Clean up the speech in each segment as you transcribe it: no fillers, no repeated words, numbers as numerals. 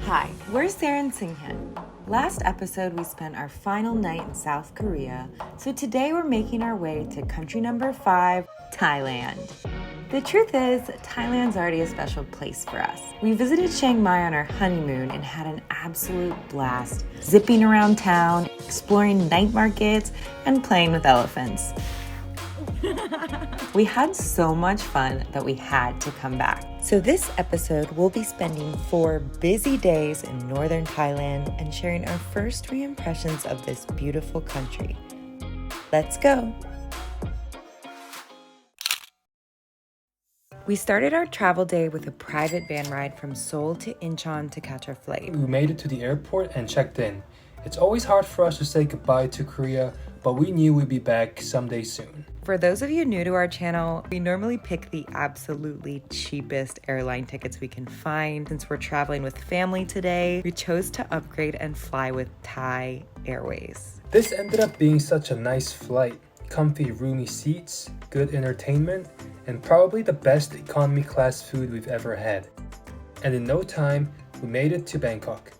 Hi, we're Sarah and Singhyun. Last episode, we spent our final night in South Korea, so today we're making our way to country number 5, Thailand. The truth is, Thailand's already a special place for us. We visited Chiang Mai on our honeymoon and had an absolute blast, zipping around town, exploring night markets, and playing with elephants. We had so much fun that we had to come back. So this episode, we'll be spending 4 busy days in Northern Thailand and sharing our first re-impressions of this beautiful country. Let's go! We started our travel day with a private van ride from Seoul to Incheon to catch our flight. We made it to the airport and checked in. It's always hard for us to say goodbye to Korea, but we knew we'd be back someday soon. For those of you new to our channel, we normally pick the absolutely cheapest airline tickets we can find. Since we're traveling with family today, we chose to upgrade and fly with Thai Airways. This ended up being such a nice flight. Comfy, roomy seats, good entertainment, and probably the best economy class food we've ever had. And in no time, we made it to Bangkok.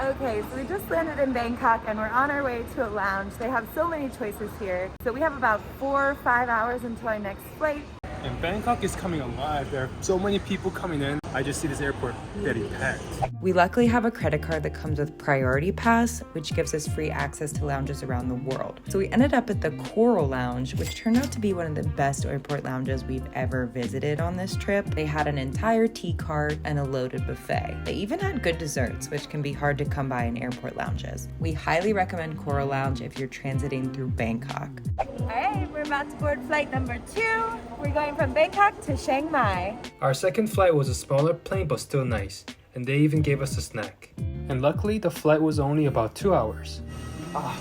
Okay, so we just landed in Bangkok and we're on our way to a lounge. They have so many choices here. So we have about 4 or 5 hours until our next flight. And Bangkok is coming alive. There are so many people coming in. I just see this airport getting packed. We luckily have a credit card that comes with Priority Pass, which gives us free access to lounges around the world. So we ended up at the Coral Lounge, which turned out to be one of the best airport lounges we've ever visited on this trip. They had an entire tea cart and a loaded buffet. They even had good desserts, which can be hard to come by in airport lounges. We highly recommend Coral Lounge if you're transiting through Bangkok. All right, we're about to board flight number 2. We're going from Bangkok to Chiang Mai. Our second flight was a smaller plane but still nice, and they even gave us a snack. And luckily, the flight was only about 2 hours.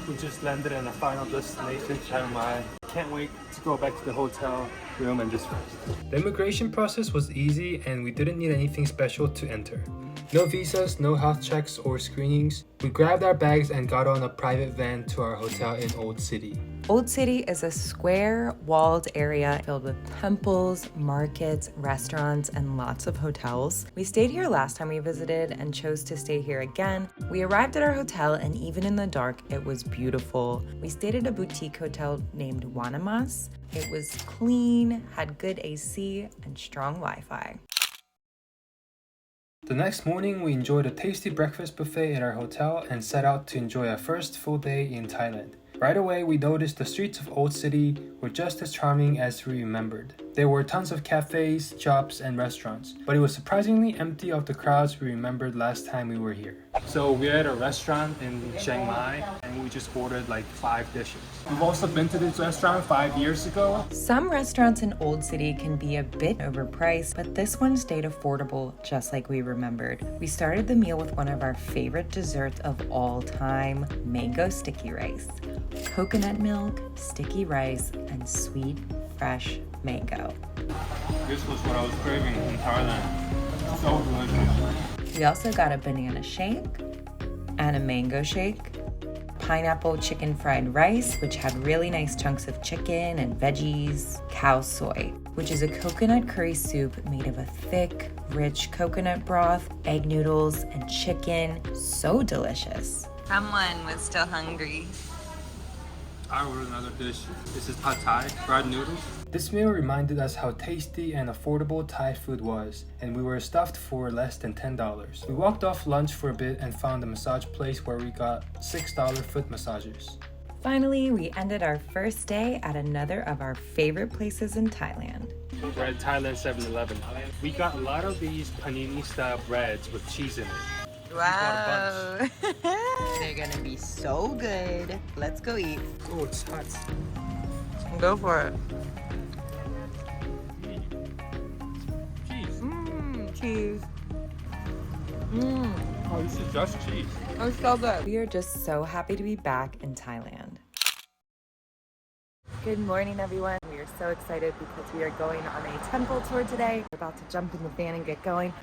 We just landed in our final destination, Chiang Mai. Can't wait to go back to the hotel room and just rest. The immigration process was easy and we didn't need anything special to enter. No visas, no health checks or screenings. We grabbed our bags and got on a private van to our hotel in Old City. Old City is a square, walled area filled with temples, markets, restaurants, and lots of hotels. We stayed here last time we visited and chose to stay here again. We arrived at our hotel and even in the dark, it was beautiful. We stayed at a boutique hotel named Wanamas. It was clean, had good AC, and strong Wi-Fi. The next morning, we enjoyed a tasty breakfast buffet at our hotel and set out to enjoy our first full day in Thailand. Right away, we noticed the streets of Old City were just as charming as we remembered. There were tons of cafes, shops, and restaurants, but it was surprisingly empty of the crowds we remembered last time we were here. So we're at a restaurant in Chiang Mai, and we just ordered like 5 dishes. We've also been to this restaurant 5 years ago. Some restaurants in Old City can be a bit overpriced, but this one stayed affordable just like we remembered. We started the meal with one of our favorite desserts of all time, mango sticky rice. Coconut milk, sticky rice, and sweet, fresh mango. This was what I was craving in Thailand. So delicious. We also got a banana shake and a mango shake, pineapple chicken fried rice, which had really nice chunks of chicken and veggies, khao soy, which is a coconut curry soup made of a thick, rich coconut broth, egg noodles, and chicken. So delicious. Someone was still hungry. I ordered another dish. This is pad thai, fried noodles. This meal reminded us how tasty and affordable Thai food was, and we were stuffed for less than $10. We walked off lunch for a bit and found a massage place where we got $6 foot massages. Finally, we ended our first day at another of our favorite places in Thailand. We're at Thailand 7-Eleven. We got a lot of these panini style breads with cheese in it. Wow, they're gonna be so good. Let's go eat. Oh, it's hot. Go for it. Cheese. Cheese. Oh, this is just cheese. Oh, so good. We are just so happy to be back in Thailand. Good morning, everyone. We are so excited because we are going on a temple tour today. We're about to jump in the van and get going.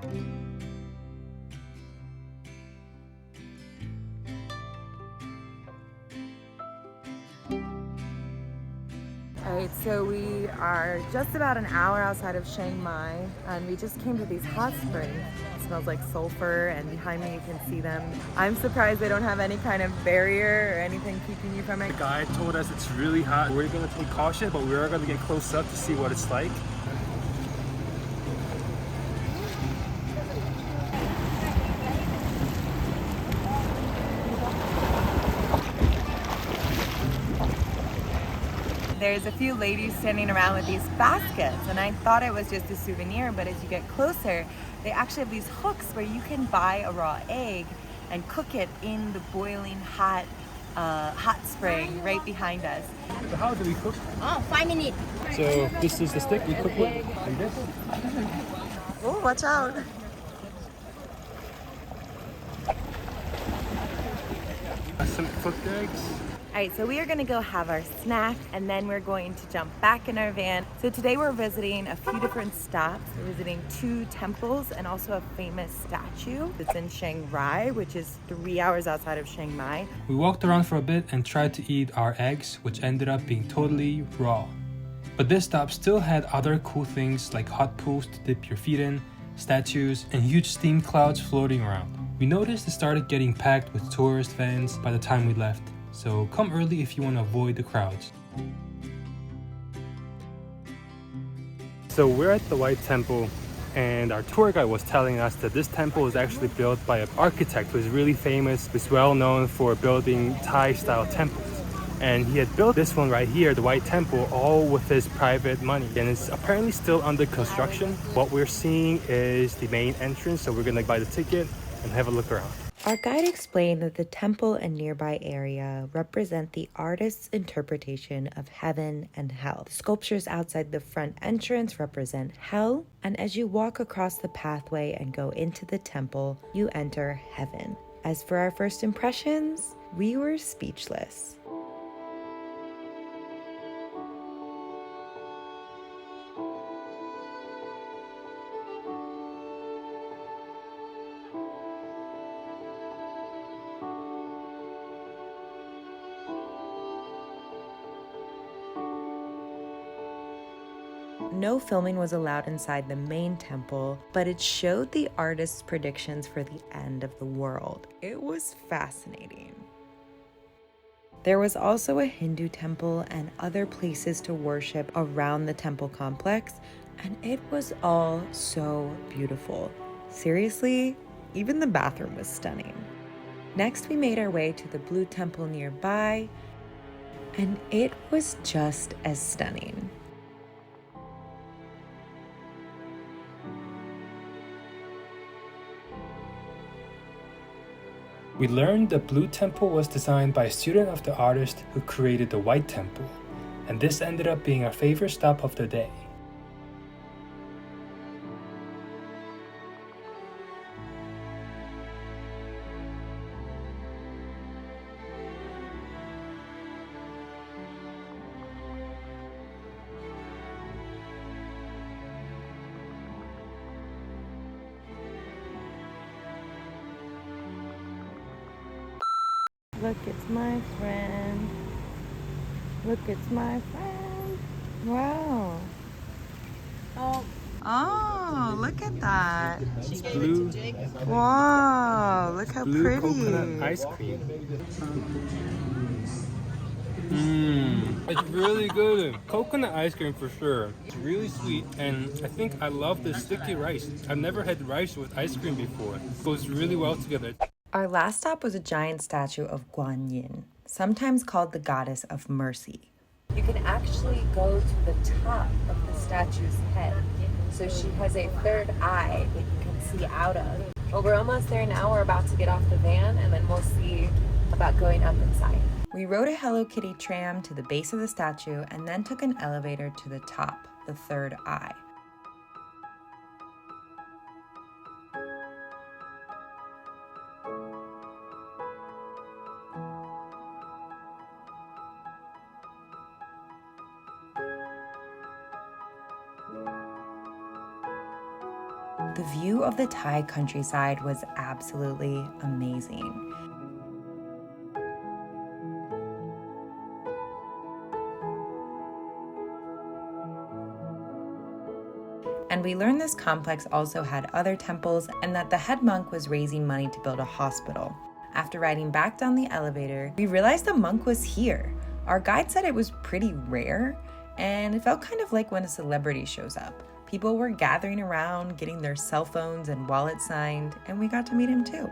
Alright, so we are just about an hour outside of Chiang Mai and we just came to these hot springs. It smells like sulfur and behind me you can see them. I'm surprised they don't have any kind of barrier or anything keeping you from it. The guide told us it's really hot. We're gonna take caution, but we are gonna get close up to see what it's like. There's a few ladies standing around with these baskets and I thought it was just a souvenir, but as you get closer, they actually have these hooks where you can buy a raw egg and cook it in the boiling hot spring right behind us. So how do we cook? Oh, 5 minutes. So this is the stick we cook with, like this. Oh, watch out. Some cooked eggs. All right, so we are gonna go have our snack and then we're going to jump back in our van. So today we're visiting a few different stops. We're visiting 2 temples and also a famous statue. It's in Chiang Rai, which is 3 hours outside of Chiang Mai. We walked around for a bit and tried to eat our eggs, which ended up being totally raw. But this stop still had other cool things like hot pools to dip your feet in, statues, and huge steam clouds floating around. We noticed it started getting packed with tourist vans by the time we left. So come early if you want to avoid the crowds. So we're at the White Temple and our tour guide was telling us that this temple was actually built by an architect who is really famous, who's well known for building Thai style temples. And he had built this one right here, the White Temple, all with his private money. And it's apparently still under construction. What we're seeing is the main entrance, so we're gonna buy the ticket and have a look around. Our guide explained that the temple and nearby area represent the artist's interpretation of heaven and hell. The sculptures outside the front entrance represent hell, and as you walk across the pathway and go into the temple, you enter heaven. As for our first impressions, we were speechless. No filming was allowed inside the main temple, but it showed the artist's predictions for the end of the world. It was fascinating. There was also a Hindu temple and other places to worship around the temple complex, and it was all so beautiful. Seriously, even the bathroom was stunning. Next, we made our way to the Blue Temple nearby, and it was just as stunning. We learned the Blue Temple was designed by a student of the artist who created the White Temple, and this ended up being our favorite stop of the day. Look, it's my friend. Look, it's my friend. Wow. Oh, look at that. It's blue, Wow, look how blue pretty. coconut ice cream. It's really good. Coconut ice cream for sure. It's really sweet, and I think I love the sticky rice. I've never had rice with ice cream before. It goes really well together. Our last stop was a giant statue of Guan, sometimes called the goddess of mercy. You can actually go to the top of the statue's head. So she has a third eye that you can see out of. Well, we're almost there now. We're about to get off the van and then we'll see about going up inside. We rode a Hello Kitty tram to the base of the statue and then took an elevator to the top, the third eye. The view of the Thai countryside was absolutely amazing. And we learned this complex also had other temples and that the head monk was raising money to build a hospital. After riding back down the elevator, we realized the monk was here. Our guide said it was pretty rare, and it felt kind of like when a celebrity shows up. People were gathering around, getting their cell phones and wallets signed, and we got to meet him too.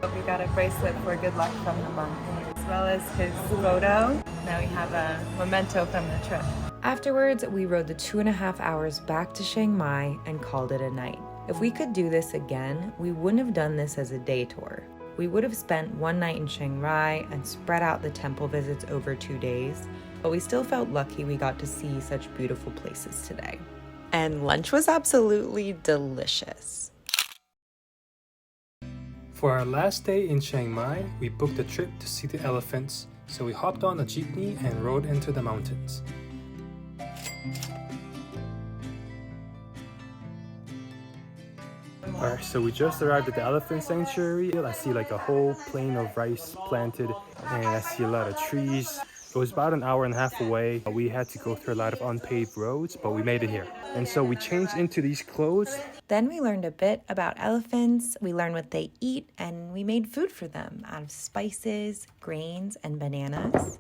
We got a bracelet for good luck from the monk, as well as his photo. Now we have a memento from the trip. Afterwards, we rode the 2.5 hours back to Chiang Mai and called it a night. If we could do this again, we wouldn't have done this as a day tour. We would have spent one night in Chiang Rai and spread out the temple visits over 2 days, but we still felt lucky we got to see such beautiful places today. And lunch was absolutely delicious. For our last day in Chiang Mai, we booked a trip to see the elephants, so we hopped on a jeepney and rode into the mountains. Alright, so we just arrived at the elephant sanctuary. I see like a whole plain of rice planted, and I see a lot of trees. It was about 1.5 hours away. We had to go through a lot of unpaved roads, but we made it here. And so we changed into these clothes. Then we learned a bit about elephants, we learned what they eat, and we made food for them out of spices, grains, and bananas.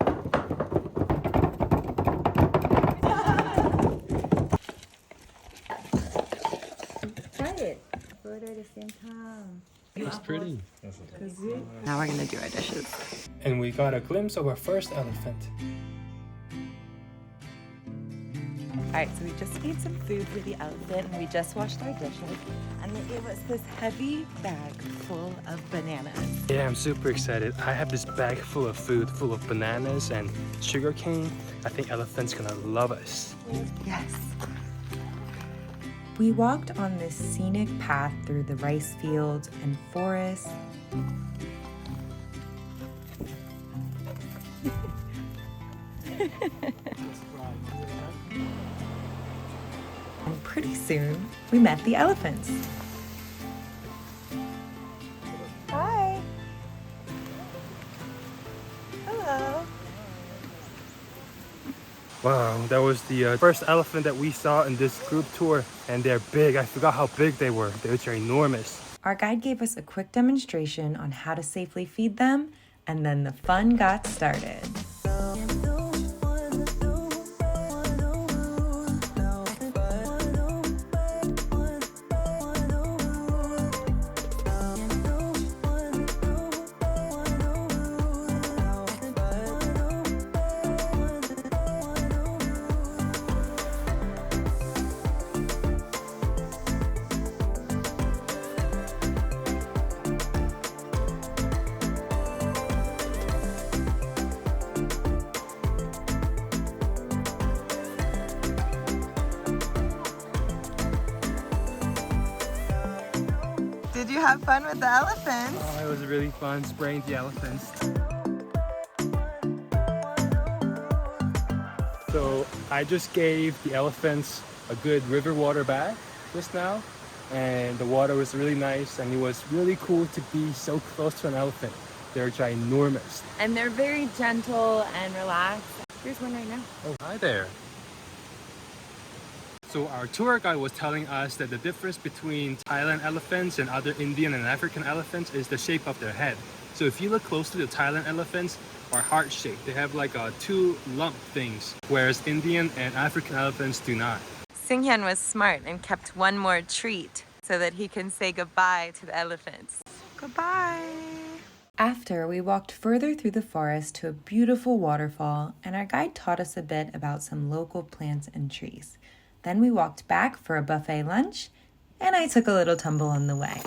Try it. Photo at the same time. It's pretty. Now we're gonna do our dishes. And we got a glimpse of our first elephant. Alright, so we just ate some food for the elephant and we just washed our dishes, and they gave us this heavy bag full of bananas. Yeah, I'm super excited. I have this bag full of food, full of bananas and sugar cane. I think elephant's gonna love us. Yes. We walked on this scenic path through the rice fields and forests. And pretty soon, we met the elephants. Hi. Hello. Wow, that was the first elephant that we saw in this group tour, and they're big. I forgot how big they were. They were enormous. Our guide gave us a quick demonstration on how to safely feed them, and then the fun got started. Did you have fun with the elephants? Oh, it was really fun spraying the elephants. So I just gave the elephants a good river water bath just now, and the water was really nice, and it was really cool to be so close to an elephant. They're ginormous. And they're very gentle and relaxed. Here's one right now. Oh, hi there. So our tour guide was telling us that the difference between Thailand elephants and other Indian and African elephants is the shape of their head. So if you look closely, the Thailand elephants are heart-shaped. They have like two lump things, whereas Indian and African elephants do not. Singhyun was smart and kept one more treat so that he can say goodbye to the elephants. Goodbye! After, we walked further through the forest to a beautiful waterfall, and our guide taught us a bit about some local plants and trees. Then we walked back for a buffet lunch, and I took a little tumble on the way.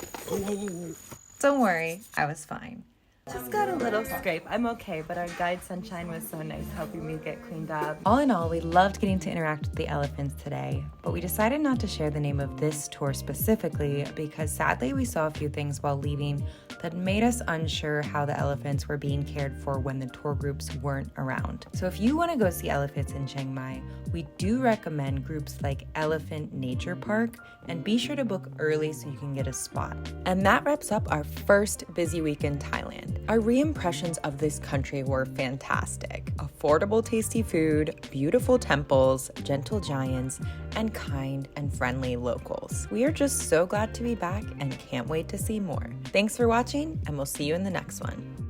Don't worry, I was fine. Just got a little scrape. I'm okay, but our guide Sunshine was so nice helping me get cleaned up. All in all, we loved getting to interact with the elephants today, but we decided not to share the name of this tour specifically because sadly we saw a few things while leaving that made us unsure how the elephants were being cared for when the tour groups weren't around. So if you want to go see elephants in Chiang Mai, we do recommend groups like Elephant Nature Park, and be sure to book early so you can get a spot. And that wraps up our first busy week in Thailand. Thailand. Our re-impressions of this country were fantastic. Affordable, tasty food, beautiful temples, gentle giants, and kind and friendly locals. We are just so glad to be back and can't wait to see more. Thanks for watching, and we'll see you in the next one.